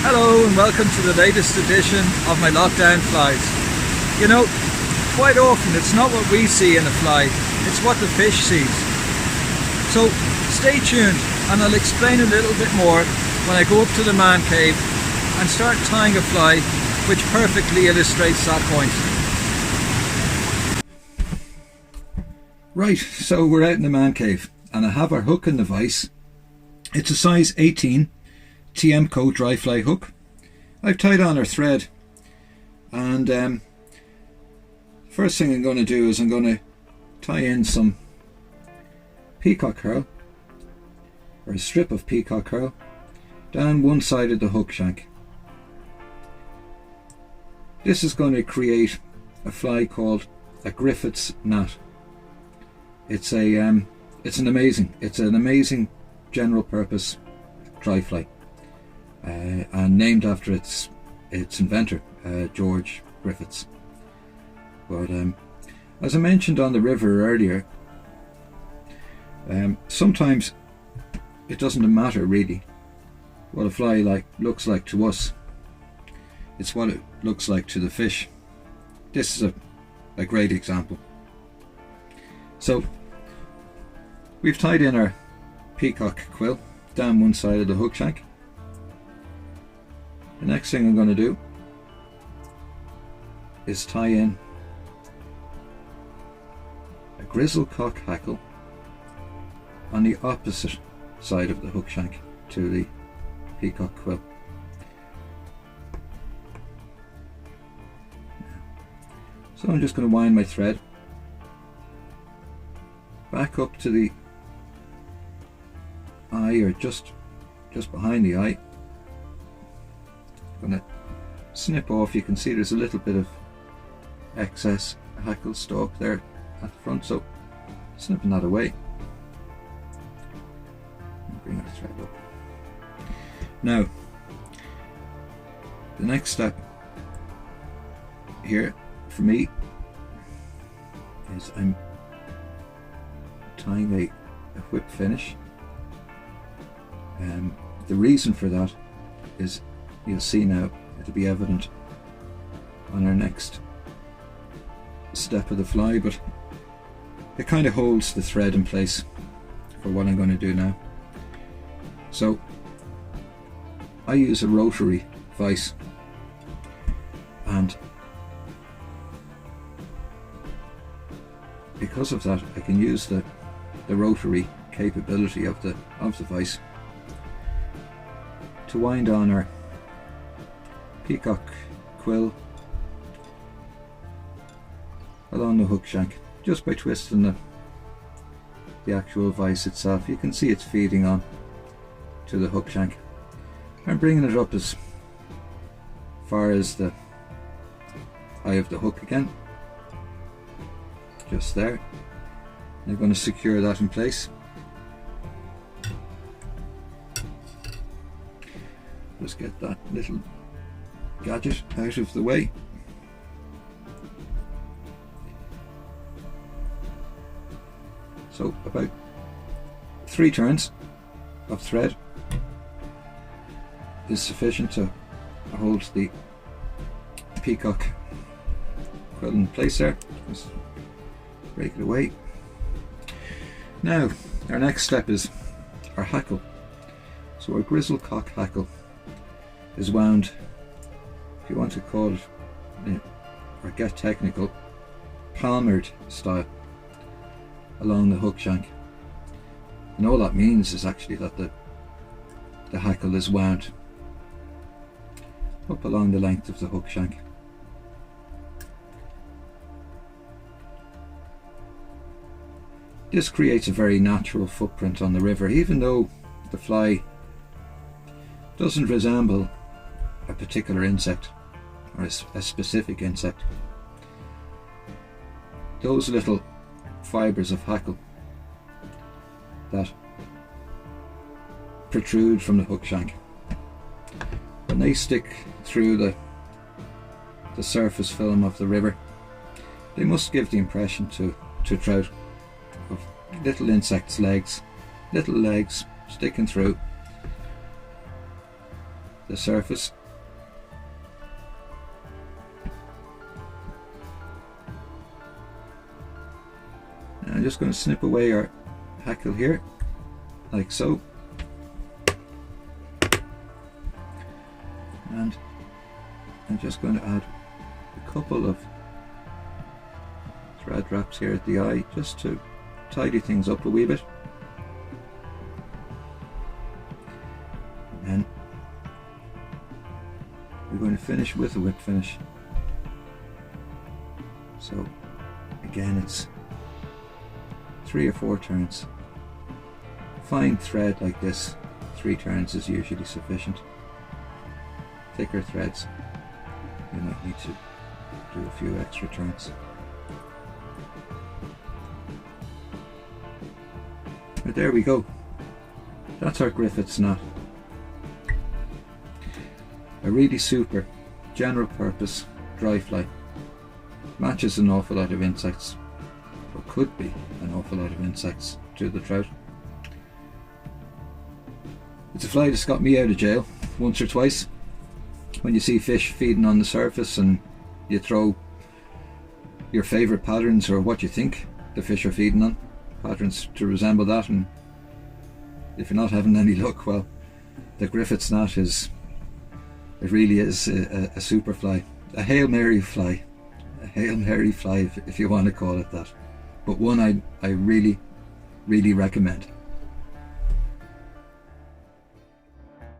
Hello and welcome to the latest edition of my lockdown flies. You know, quite often it's not what we see in a fly, it's what the fish sees. So stay tuned and I'll explain a little bit more when I go up to the man cave and start tying a fly which perfectly illustrates that point. Right, so we're out in the man cave and I have our hook in the vise. It's a size 18 TMCO dry fly hook. I've tied on our thread, and first thing I'm going to do is I'm going to tie in some peacock herl, or a strip of peacock herl, down one side of the hook shank. This is going to create a fly called a Griffith's gnat. It's an amazing general purpose dry fly. And named after its inventor, George Griffiths. But as I mentioned on the river earlier, sometimes it doesn't matter really what a fly looks like to us. It's what it looks like to the fish. This is a great example. So we've tied in our peacock quill down one side of the hook shank. The next thing I'm going to do is tie in a grizzlecock hackle on the opposite side of the hook shank to the peacock quill. So I'm just going to wind my thread back up to the eye, or just behind the eye. Going to snip off. You can see there's a little bit of excess hackle stalk there at the front, so snipping that away. Bring our thread up. Now, the next step here for me is I'm tying a whip finish. The reason for that is, you'll see now, it'll be evident on our next step of the fly, but it kind of holds the thread in place for what I'm going to do now. So I use a rotary vise, and because of that I can use the rotary capability of the vise to wind on our peacock quill along the hook shank, just by twisting the actual vise itself. You can see it's feeding on to the hook shank. I'm bringing it up as far as the eye of the hook again, just there. I'm going to secure that in place. Just get that little gadget out of the way. So about 3 turns of thread is sufficient to hold the peacock quill in place there. Just break it away. Now our next step is our hackle. So our grizzlecock hackle is wound, if you want to call it, or get technical, palmered style along the hook shank. And all that means is actually that the hackle is wound up along the length of the hook shank. This creates a very natural footprint on the river, even though the fly doesn't resemble a particular insect or a specific insect. Those little fibres of hackle that protrude from the hook shank, when they stick through the surface film of the river, they must give the impression to trout of little insects' legs, little legs sticking through, the surface. And I'm just going to snip away our hackle here, like so. And I'm just going to add a couple of thread wraps here at the eye, just to tidy things up a wee bit. And we're going to finish with a whip finish. So again, it's 3 or 4 turns. Fine thread like this, 3 turns is usually sufficient. Thicker threads, you might need to do a few extra turns. But there we go. That's our Griffith's knot. A really super, general purpose dry fly. Matches an awful lot of insects, or could be an awful lot of insects to the trout. It's a fly that's got me out of jail once or twice. When you see fish feeding on the surface and you throw your favourite patterns, or what you think the fish are feeding on, patterns to resemble that, and if you're not having any luck, well, the Griffith's knot is, it really is a super fly, a Hail Mary fly, if you want to call it that, but one I really recommend.